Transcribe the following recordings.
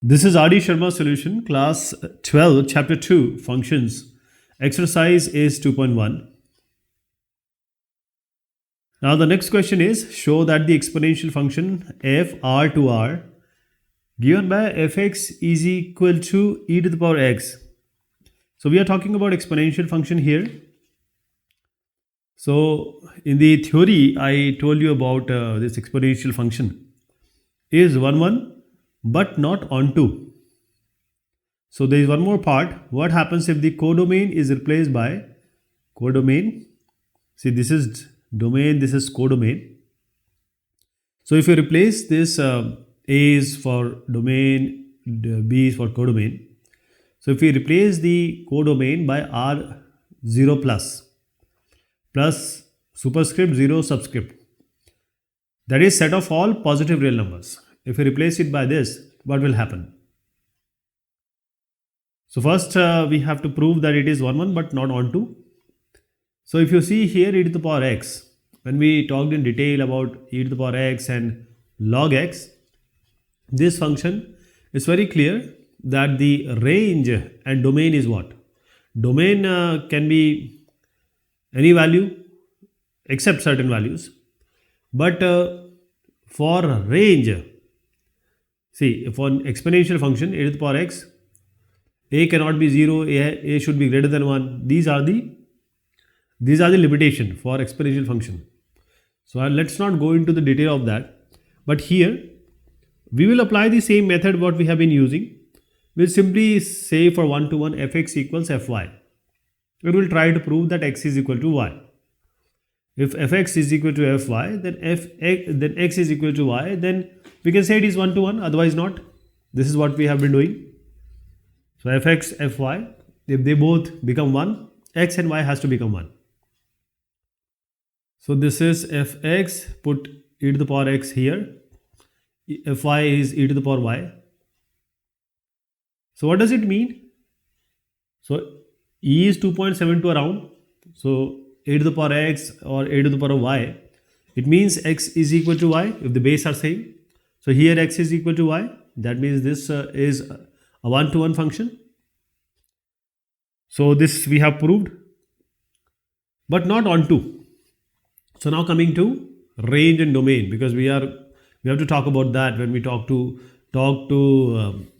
This is R.D. Sharma solution, class 12, chapter 2, functions. Exercise is 2.1. Now the next question is, show that the exponential function f r to r given by fx is equal to e to the power x. So we are talking about exponential function here. So in the theory, I told you about this exponential function is 1 but not onto. So there is one more part. What happens if the codomain is replaced by codomain? See, this is domain, this is codomain. So if you replace this A is for domain, B is for codomain. So if we replace the codomain by R0 plus superscript 0 subscript, that is set of all positive real numbers. If we replace it by this, what will happen? So first we have to prove that it is 1 but not onto. So if you see here e to the power x, when we talked in detail about e to the power x and log x, this function is very clear that the range and domain is what? Domain can be any value except certain values, but for range, see, for an exponential function e to the power x, a cannot be 0, a should be greater than 1. These are the limitation for exponential function. So let's not go into the detail of that. But here we will apply the same method what we have been using. We'll simply say for 1 to 1 fx equals fy. We will try to prove that x is equal to y. If fx is equal to fy, then x is equal to y, then we can say it is 1 to 1, otherwise not. This is what we have been doing. So fx, fy, if they both become 1, x and y has to become 1. So this is fx, put e to the power x here, fy is e to the power y. So what does it mean? So e is 2.72 around, so e to the power x or e to the power y, it means x is equal to y if the base are same. So here x is equal to y, that means this is a 1 to 1 function. So this we have proved, but not onto. So now coming to range and domain, because we have to talk about that when we talk to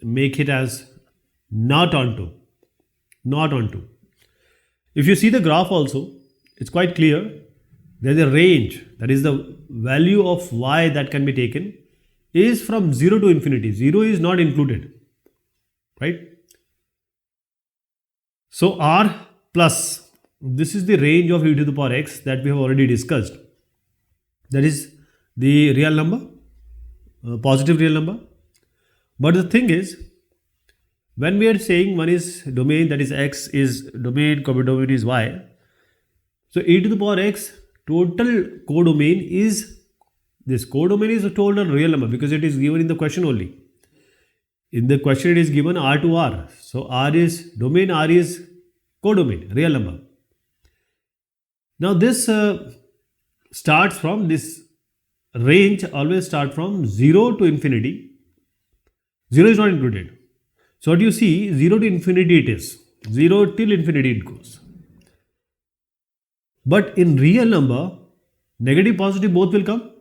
make it as not onto. If you see the graph also, it's quite clear. There is a range, that is the value of y that can be taken is from 0 to infinity. 0 is not included, right? So r plus, this is the range of e to the power x that we have already discussed. That is the real number, positive real number. But the thing is, when we are saying one is domain, that is x is domain, codomain is y. So e to the power x total codomain is, this codomain is a total real number because it is given in the question only. In the question it is given r to r. So r is domain, r is codomain, real number. Now this starts from, this range always start from 0 to infinity. 0 is not included. So what you see, 0 to infinity it is. 0 till infinity it goes. But in real number, negative, positive both will come.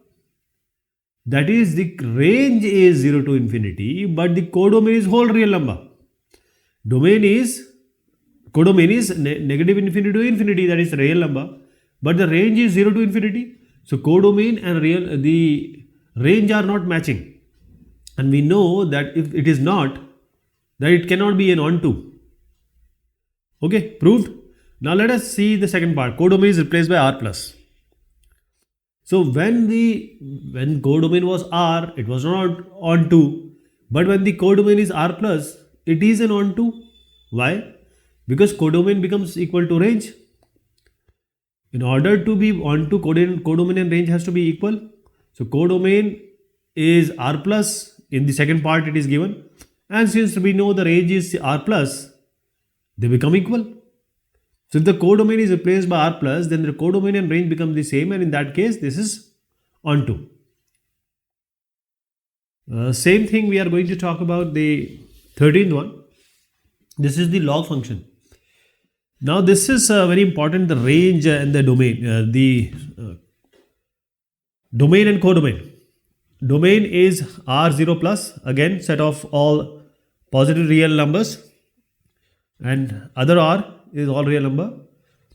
That is, the range is 0 to infinity, but the codomain is whole real number. Codomain is negative infinity to infinity, that is real number, but the range is 0 to infinity. So codomain and the range are not matching. And we know that if it is not, then it cannot be an onto. Okay, proved. Now let us see the second part. Codomain is replaced by r plus. So when codomain was r, it was not onto, but when the codomain is r plus, it is an onto. Why? Because codomain becomes equal to range. In order to be onto, codomain and range has to be equal. So codomain is r plus, in the second part it is given, and since we know the range is r plus, they become equal. So if the codomain is replaced by r plus, then the codomain and range become the same, and in that case this is onto. Same thing we are going to talk about the 13th one. This is the log function. Now this is very important, the range and the domain. The domain and codomain. Domain is R0 plus, again set of all positive real numbers, and other R is all real number.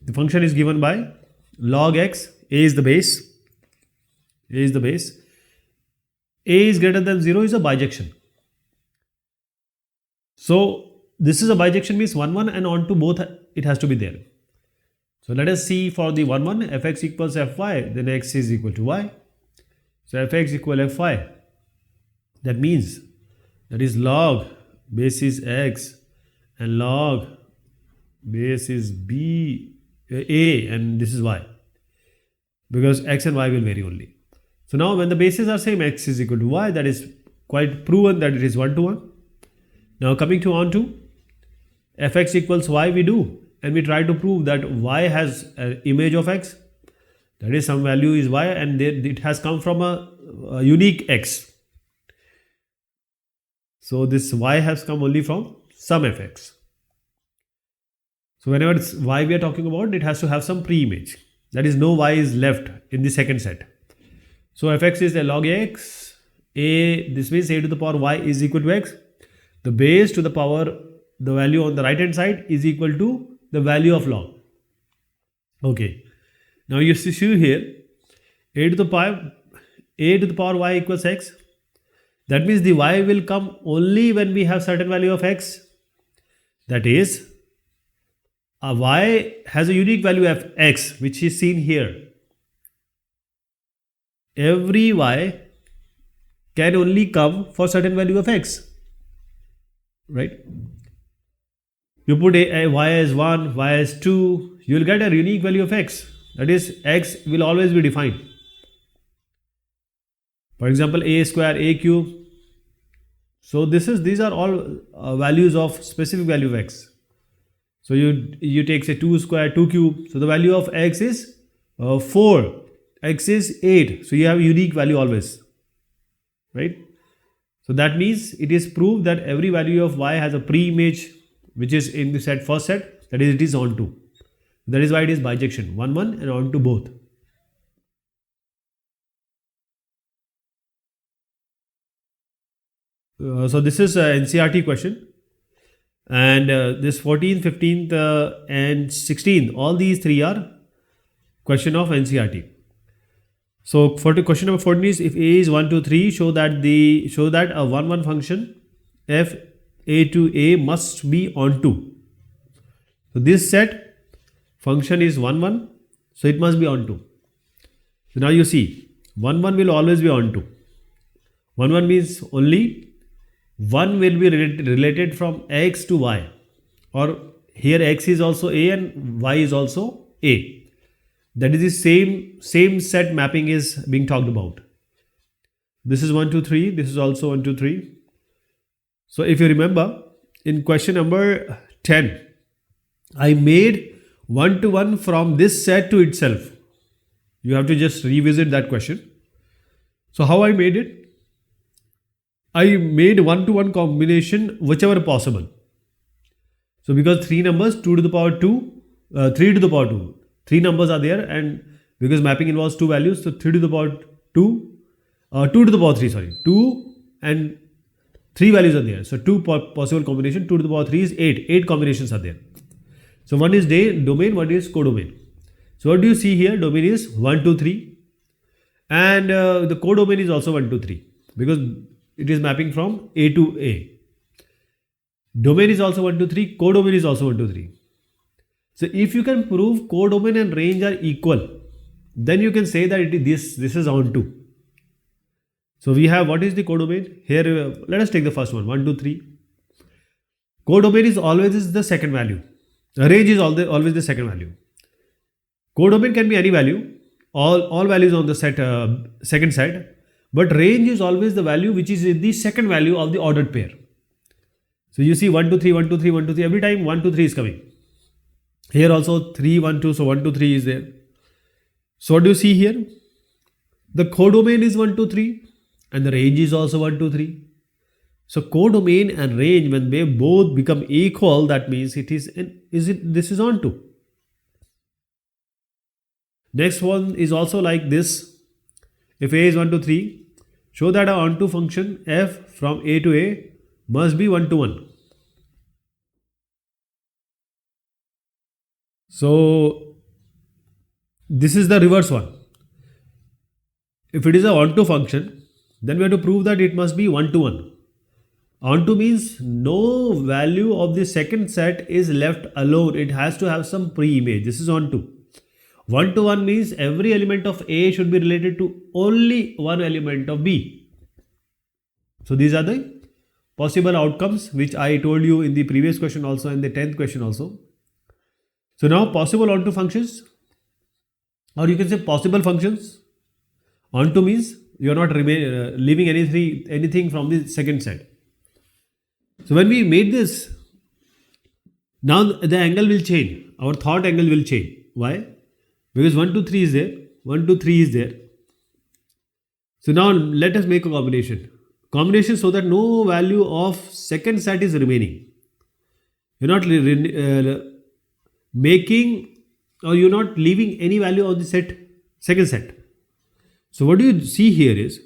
The function is given by log x, a is the base, a is the base. A is greater than 0 is a bijection. So this is a bijection, means 1 1 and on to both it has to be there. So let us see for the 1 1, fx equals fy, then x is equal to y. So fx equal fy, that means that is log base is x and log base is b, a, and this is y, because x and y will vary only. So now when the bases are same, x is equal to y, that is quite proven that it is 1 to 1. Now coming to on to fx equals y, we do, and we try to prove that y has an image of x, that is some value is y, and it has come from a unique x. So this y has come only from some fx. So whenever it's y we are talking about, it has to have some pre-image, that is no y is left in the second set. So fx is a log x, a, this means a to the power y is equal to x. The base to the power, the value on the right hand side is equal to the value of log. Okay. Now you see here, a to the power y equals x. That means the y will come only when we have certain value of x. That is, a y has a unique value of x, which is seen here. Every y can only come for certain value of x, right? You put a y as 1, y as 2, you will get a unique value of x, that is x will always be defined. For example, a square, a cube. So these are all values of specific value of x. So you take say 2 square, 2 cube, so the value of x is 4, x is 8, so you have a unique value always, right? So that means it is proved that every value of y has a pre-image which is in the first set, that is it is onto. That is why it is bijection, 1 1 and onto both. So this is a NCERT question, and this 14th, 15th and 16th, all these three are question of NCERT. So for the question number 14 is, if a is 1 2 3, show that a 1 1 function f a to a must be onto. So this set function is 1 1, so it must be onto. So now you see 1 1 will always be onto. 1 1 means only 1 will be related from x to y, or here x is also a and y is also a. That is the same set mapping is being talked about. This is 1 2 3, this is also 1 2 3. So if you remember, in question number 10, I made 1 to 1 from this set to itself. You have to just revisit that question. So how I made it? I made 1 to 1 combination whichever possible. So because 3 numbers, 2 to the power 2, 3 to the power 2. 3 numbers are there, and because mapping involves 2 values, so 3 to the power 2, 2 to the power 3, sorry, 2 and 3 values are there. So 2 possible combination, 2 to the power 3 is 8. 8 combinations are there. So one is domain, one is codomain. So what do you see here? Domain is 1 2 3, and the codomain is also 1 2 3, because it is mapping from A to A. Domain is also 1 2 3, codomain is also 1 2 3. So if you can prove codomain and range are equal, then you can say that this is onto. So we have, what is the codomain? Here let us take the first one, 1 2 3. Codomain is always the second value. Range is always the second value. Codomain can be any value, all values on the second set, but range is always the value which is the second value of the ordered pair. So you see 1 2 3, 1 2 3, 1 2 3, every time 1 2 3 is coming. Here also 3 1 2, so 1 2 3 is there. So what do you see here? The codomain is 1 2 3 and the range is also 1, 2, 3. So codomain and range, when they both become equal, that means this is onto. Next one is also like this. If A is 1 to 3, show that our onto function f from A to A must be 1 to 1. So this is the reverse one. If it is a onto function, then we have to prove that it must be 1 to 1. Onto means no value of the second set is left alone. It has to have some pre-image. This is onto. 1 to 1 means every element of A should be related to only one element of B. So these are the possible outcomes which I told you in the previous question also and the 10th question also. So now possible onto functions, or you can say possible functions. Onto means you are not leaving anything from the second set. So when we made this, now the angle will change. Our thought angle will change. Why? Because 1 to 3 is there, 1 to 3 is there. So now let us make a combination. Combination so that no value of second set is remaining. You're not making, or you're not leaving any value on the second set. So what you see here is,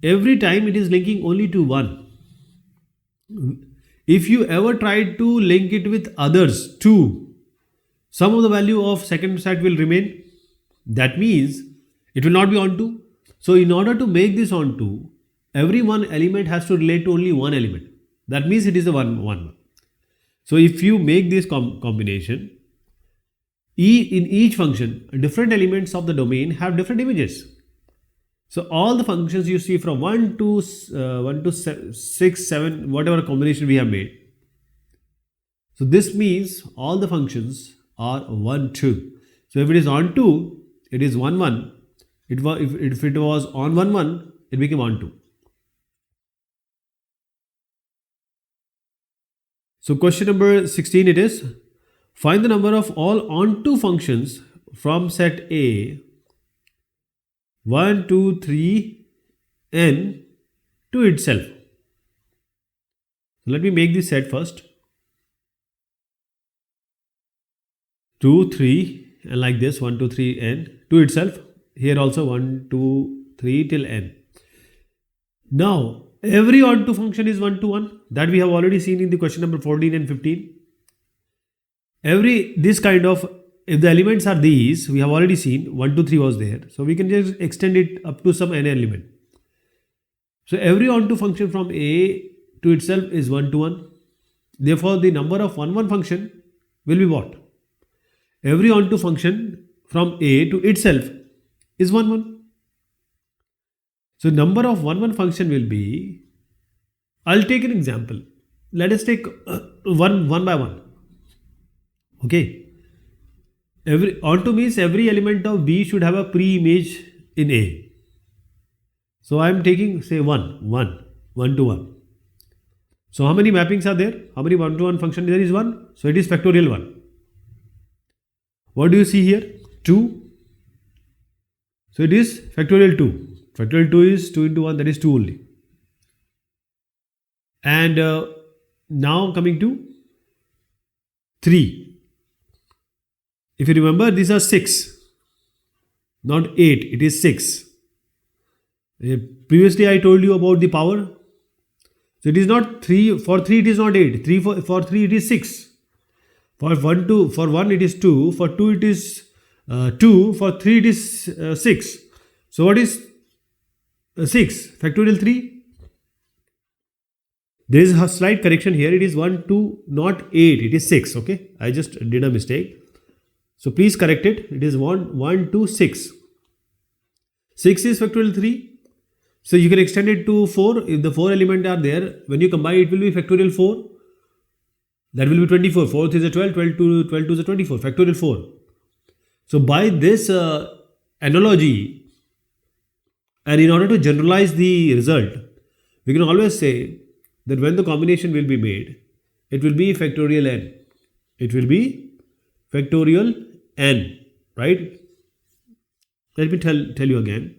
every time it is linking only to 1. If you ever try to link it with others too, some of the value of second set will remain. That means it will not be onto. So in order to make this onto, every one element has to relate to only one element. That means it is a one. So if you make this combination, in each function, different elements of the domain have different images. So all the functions you see from 1 to 6, 7, whatever combination we have made. So this means all the functions are 1, 2. So if it is on 2, it is 1, 1. If it was on 1, 1, it became on 2. So question number 16 it is, find the number of all onto functions from set A 1, 2, 3, n to itself. So let me make this set first. 2, 3, and like this 1, 2, 3, n to itself. Here also 1, 2, 3 till n. Now every onto function is 1 to 1. That we have already seen in the question number 14 and 15. This kind of, if the elements are these, we have already seen 1, 2, 3 was there. So we can just extend it up to some n element. So every onto function from A to itself is 1 to 1. Therefore the number of 1, 1 function will be what? Every onto function from A to itself is 1, 1. So number of 1, 1 function will be, I'll take an example. Let us take one by one. Okay. Onto means every element of B should have a pre-image in A. So I am taking say 1 to 1. So how many mappings are there? How many 1 to 1 function? There is 1. So it is factorial 1. What do you see here? 2. So it is factorial 2. Factorial 2 is 2 into 1, that is 2 only. And now coming to 3. If you remember, these are 6, not 8, it is 6. Previously I told you about the power. So it is not 3, for 3 it is not 8, for 3 it is 6. For 1 it is 2, for 2 it is 2, for 3 it is 6. So what is 6? Factorial 3. There is a slight correction here, it is 1, 2, not 8, it is 6, okay. I just did a mistake. So please correct it. It is 1, 2, 6. 6 is factorial 3. So you can extend it to 4. If the 4 elements are there, when you combine it will be factorial 4. That will be 24. 4th is a 12, 12 is a 24. Factorial 4. So by this analogy, and in order to generalize the result, we can always say that when the combination will be made, it will be factorial n. It will be factorial n, right? Let me tell you again.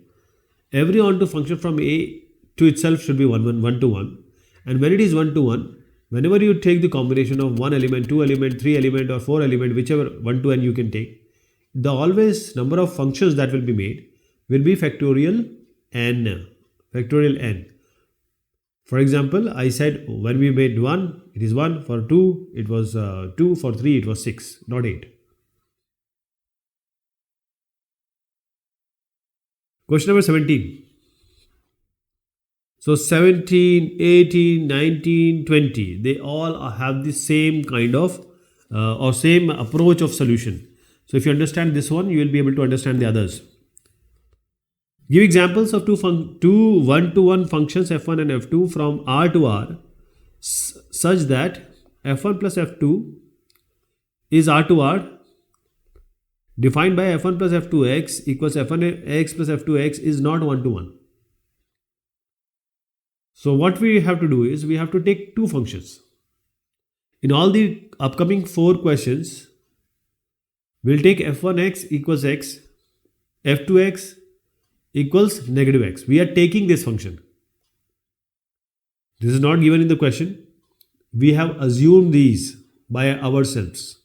Every onto function from A to itself should be 1 to 1. And when it is 1 to 1, whenever you take the combination of 1 element, 2 element, 3 element or 4 element, whichever 1 to n you can take, the always number of functions that will be made will be factorial n. Factorial n. For example, I said when we made 1, it is 1. For 2, it was 2. For 3, it was 6, not 8. Question number 17. So 17, 18, 19, 20, they all have the same kind of or same approach of solution. So if you understand this one, you will be able to understand the others. Give examples of two 1-to-1 functions f1 and f2 from R to R such that f1 plus f2 is R to R defined by f1 plus f2x equals f1x plus f2x is not 1 to 1. So what we have to do is we have to take two functions. In all the upcoming 4 questions, we'll take f1x equals x, f2x equals negative x. We are taking this function. This is not given in the question. We have assumed these by ourselves.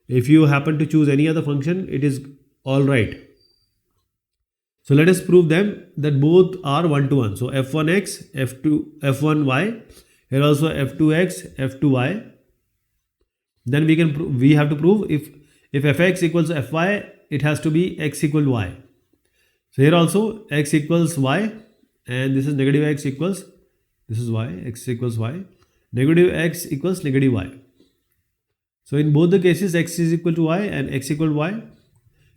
If you happen to choose any other function, it is all right. So let us prove them that both are 1 to 1. So f1x, f1y, here also f2x, f2y. Then we have to prove if fx equals fy, it has to be x equal y. So here also x equals y, and this is negative x equals, this is y, x equals y, negative x equals negative y. So in both the cases x is equal to y and x equal to y.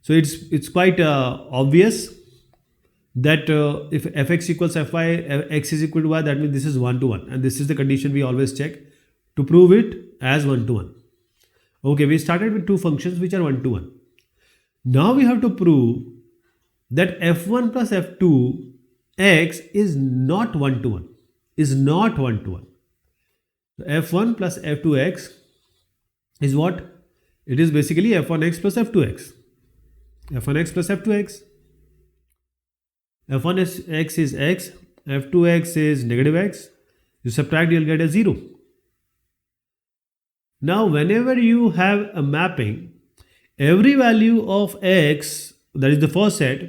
So it's quite obvious that if fx equals fy, x is equal to y, that means this is 1 to 1, and this is the condition we always check to prove it as 1 to 1. Okay, we started with two functions which are 1 to 1. Now we have to prove that f1 plus f2 x is not 1 to 1, is not 1 to 1. So f1 plus f2x is what? It is basically f1x plus f2x. f1x plus f2x. f1x is x, f2x is negative x. You subtract, you'll get a 0. Now whenever you have a mapping, every value of x, that is the first set,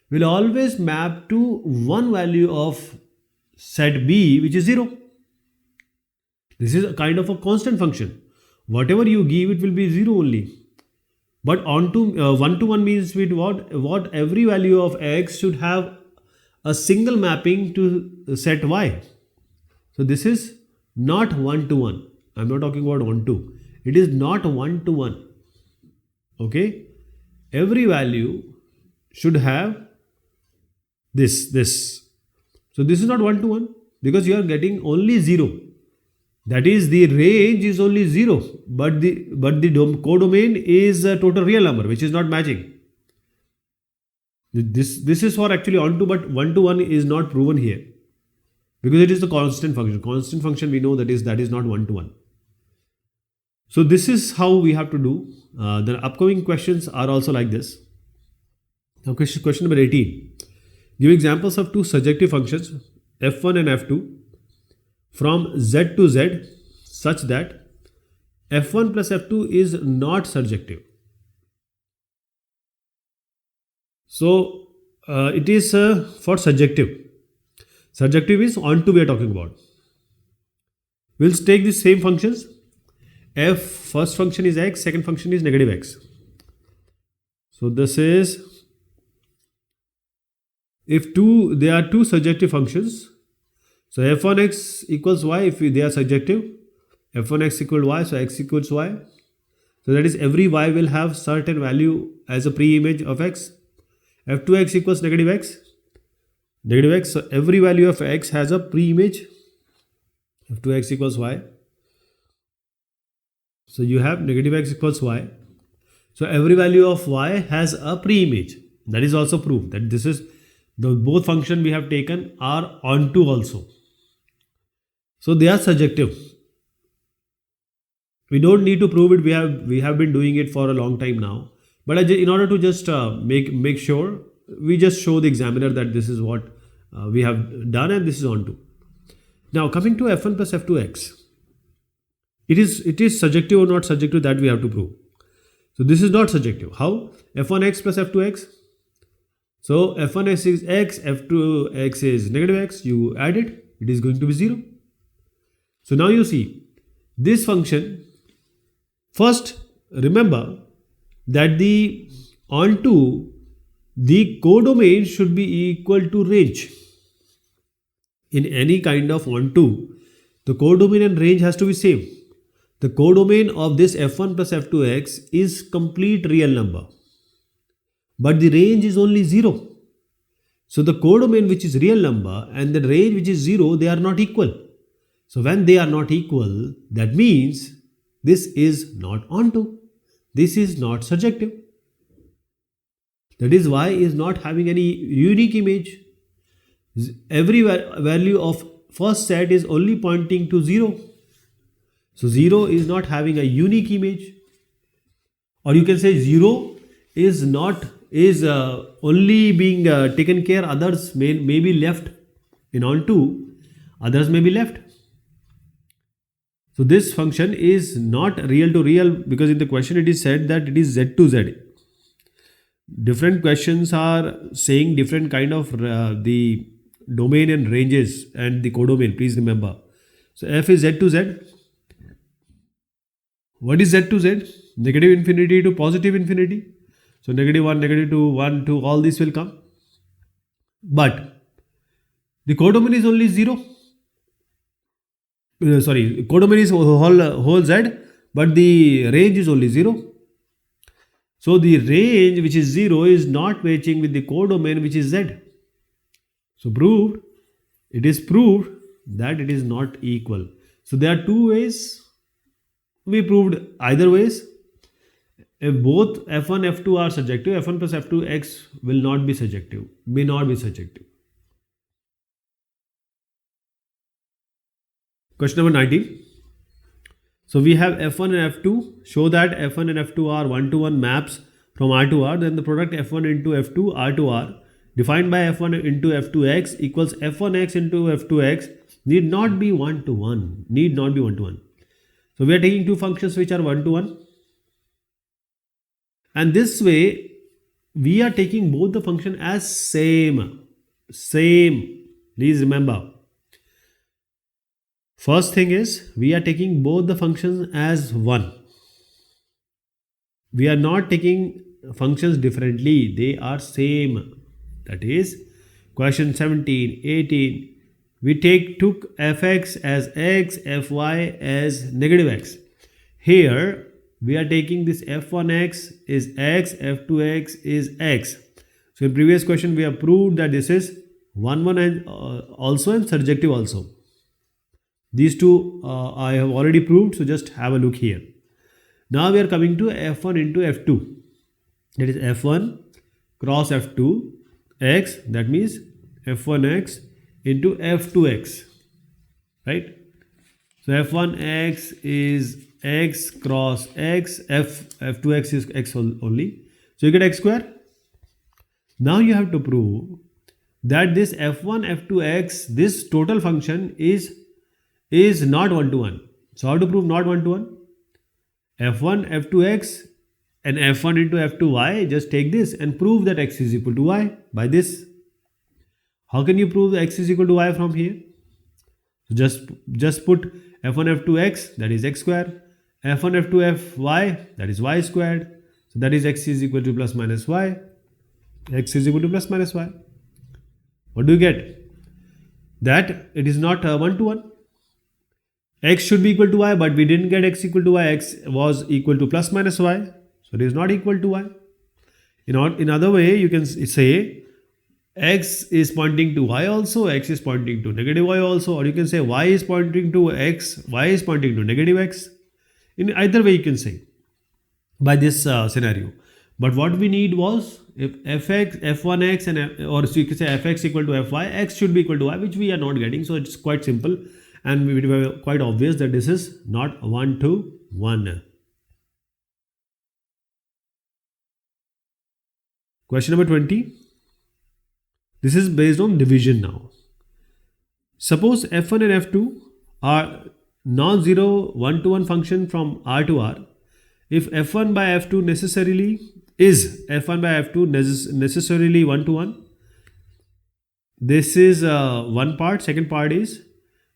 will always map to one value of set B, which is 0. This is a kind of a constant function. Whatever you give, it will be 0 only. But onto 1 to 1 means with what every value of x should have a single mapping to set y. So this is not 1 to 1. I'm not talking about 1 to. It is not 1 to 1. Okay. Every value should have this. So this is not 1 to 1 because you are getting only 0. That is, the range is only 0, but the codomain is a total real number which is not matching. This is for actually onto, but 1 to 1 is not proven here because it is the constant function. Constant function we know that is not 1 to 1. So this is how we have to do. The upcoming questions are also like this. Now question number 18. Give examples of two surjective functions f1 and f2 from z to z such that f1 plus f2 is not surjective. So it is for surjective. Surjective is onto we are talking about. We'll take the same functions. F first function is x, second function is negative x. So this is, if there are two surjective functions. So f1x equals y if they are surjective. f1x equals y, so x equals y. So that is every y will have certain value as a pre-image of x. f2x equals negative x. Negative x, so every value of x has a pre-image. f2x equals y. So you have negative x equals y. So every value of y has a pre-image. That is also proof that this is the both function we have taken are onto also. So they are surjective. We don't need to prove it. We have been doing it for a long time now. But in order to just make sure, we just show the examiner that this is what we have done, and this is on to. Now coming to f1 plus f2x, it is surjective or not surjective, that we have to prove. So this is not surjective. How? f1x plus f2x. So f1x is x, f2x is negative x. You add it, it is going to be 0. So now you see this function. First, remember that the onto the codomain should be equal to range. In any kind of onto, the codomain and range has to be same. The codomain of this f1 plus f2x is complete real number, but the range is only 0. So the codomain, which is real number, and the range, which is 0, they are not equal. So when they are not equal, that means this is not onto. This is not surjective. That is why it is not having any unique image. Every value of first set is only pointing to 0. So 0 is not having a unique image. Or you can say 0 is only being taken care, others may be left. In onto, others may be left. So this function is not real to real, because in the question it is said that it is z to z. Different questions are saying different kind of the domain and ranges and the codomain, please remember. So f is z to z. What is z to z? Negative infinity to positive infinity. So negative 1, negative 2, 1, 2, all this will come. But the codomain is only 0. Codomain is whole z, but the range is only 0. So the range, which is 0, is not matching with the codomain, which is z. So proved, it is proved that it is not equal. So there are two ways. We proved either ways. If both f1, f2 are surjective, f1 plus f2x will not be surjective, may not be surjective. Question number 19. So we have f1 and f2. Show that f1 and f2 are one-to-one maps from R to R. Then the product f1 into f2 R to R defined by f1 into f2x equals f1x into f2x need not be one-to-one. Need not be one-to-one. So we are taking two functions which are one-to-one. And this way we are taking both the function as same. Please remember. First thing is, we are taking both the functions as 1. We are not taking functions differently. They are same. That is, question 17, 18. We took fx as x, fy as negative x. Here, we are taking this f1x is x, f2x is x. So in previous question, we have proved that this is 1, and also and surjective also. These two I have already proved, so just have a look here. Now we are coming to f1 into f2. That is f1 cross f2 x, that means f1x into f2x, right? So f1x is x cross x, f2x is x only. So you get x square. Now you have to prove that this f1, f2x, this total function is not one-to-one. So how to prove not one-to-one? f1, f2x and f1 into f2y, just take this and prove that x is equal to y by this. How can you prove x is equal to y from here? So just put f1, f2x, that is x square, f1, f2, fy, that is y squared. So that is x is equal to plus minus y. X is equal to plus minus y. What do you get? That it is not one-to-one. X should be equal to y, but we didn't get x equal to y. X was equal to plus minus y. So it is not equal to y. In other way, you can say x is pointing to y also, x is pointing to negative y also, or you can say y is pointing to x, y is pointing to negative x. In either way you can say by this scenario. But what we need was, if fx, f1x or so you can say fx equal to fy, x should be equal to y, which we are not getting. So it's quite simple and it will be quite obvious that this is not one-to-one. Question number 20. This is based on division now. Suppose f1 and f2 are non-zero one-to-one function from R to R. If f1 by f2 necessarily is f1 by f2 necessarily one-to-one, this is one part. Second part is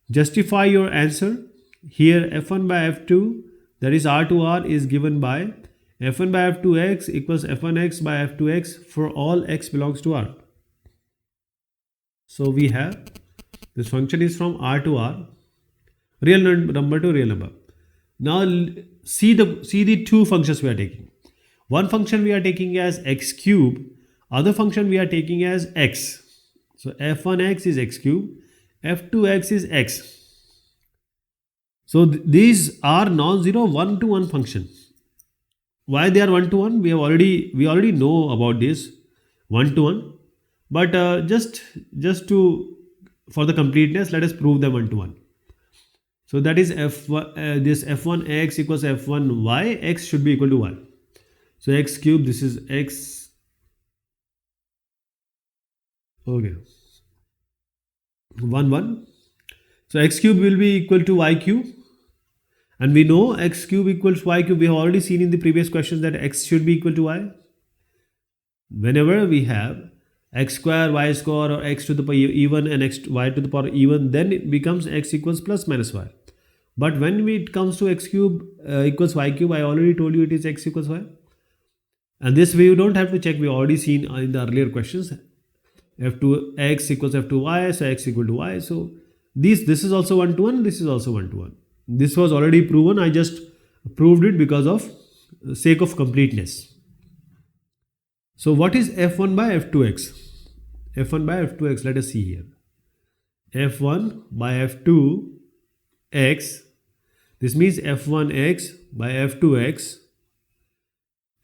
justify your answer. Here f1 by f2, that is R to R, is given by f1 by f2x equals f1x by f2x for all x belongs to R. So we have this function is from R to R, real number to real number. Now see the two functions we are taking. One function we are taking as x cube, other function we are taking as x. So f1x is x cube, f2x is x. So these are non-zero one-to-one functions. Why they are one-to-one? We already know about this one-to-one, but just to for the completeness, let us prove them one-to-one. So that is this f1x equals f1y, x should be equal to y. So x cube, this is x. Okay. 1. So x cube will be equal to y cube. And we know x cube equals y cube. We have already seen in the previous questions that x should be equal to y. Whenever we have x square, y square, or x to the power even and y to the power even, then it becomes x equals plus minus y. But when it comes to x cube equals y cube, I already told you it is x equals y. And this way you don't have to check. We already seen in the earlier questions. f2x equals f2y, so x equal to y. So this is also one-to-one, this is also one-to-one. This was already proven. I just proved it because of sake of completeness. So what is f1 by f2x? f1 by f2x, let us see here. f1 by f2x, this means f1x by f2x.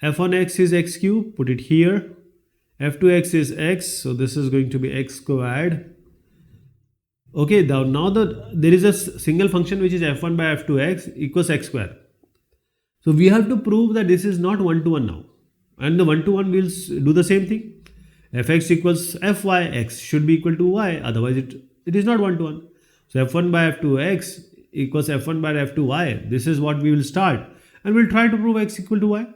f1x is x cube, put it here. f2x is x, so this is going to be x squared. Okay, now there is a single function which is f1 by f2x equals x squared. So we have to prove that this is not one-to-one now. And the one-to-one will do the same thing. fx equals fyx should be equal to y, otherwise it is not one-to-one. So f1 by f2x equals f1 by f2y. This is what we will start. And we'll try to prove x equal to y.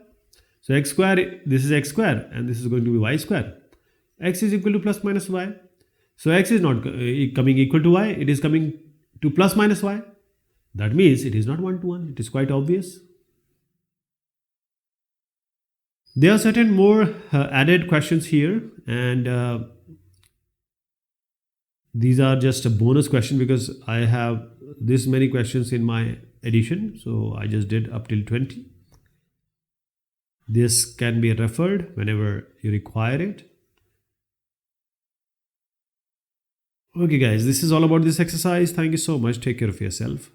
So x square, this is x square and this is going to be y square. X is equal to plus minus y. So x is not coming equal to y, it is coming to plus minus y. That means it is not one-to-one. It is quite obvious. There are certain more added questions here, and these are just a bonus question because I have this many questions in my edition. So I just did up till 20. This can be referred whenever you require it. Okay guys, this is all about this exercise. Thank you so much. Take care of yourself.